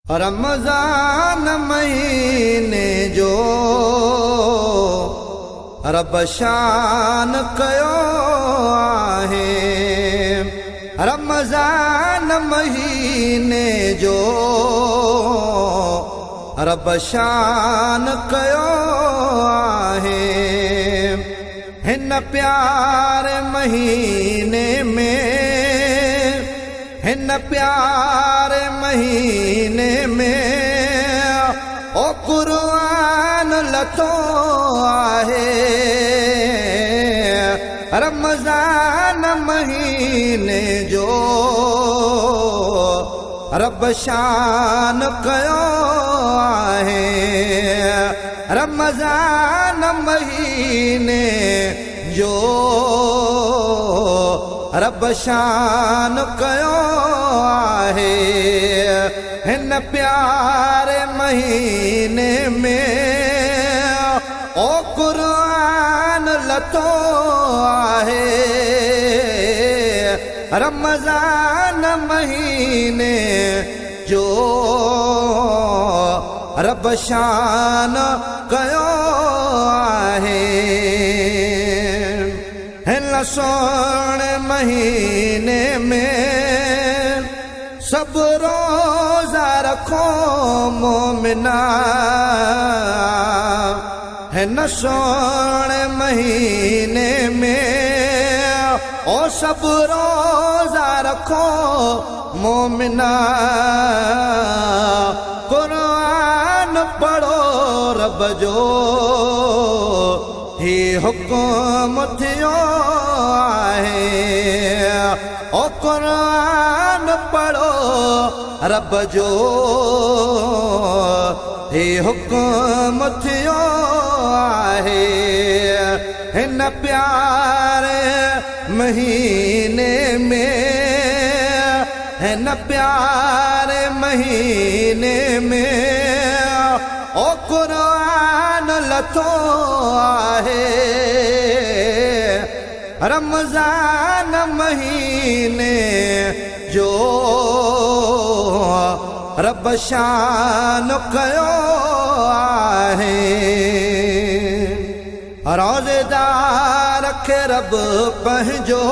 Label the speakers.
Speaker 1: रमज़ान महीने जो रब शान कयो आहे। रमज़ान महीने जो रब शान कयो आहे। हिन प्यारे महीने में हिन प्यारे महीने में ओ कुरान लथो आहे। रमज़ान महीने जो रब शान कयो आहे। रमज़ान महीने जो रब शान कयो आहे। हिन प्यारे महीने में ओ कुरान लथो आहे। रमज़ान महीने जो रब शान कयो आहे। हिन सोणे महीने में सब रोज़ा रखो मोमिना। हिन सोणे महीने में ओ सब रोज़ा रखो मोमिना। कुरान पढ़ो रब जो ही हुक्म थियो आहे। ओ कुरान पढ़ो रब जो ही हुक्म थियो आहे। हिन प्यारे महीने में हिन प्यारे महीने में ओ कुरान लथो आहे। रमज़ान महीने जो रब शान कयो आहे। रोज़ेदार खे रब पंहिंजो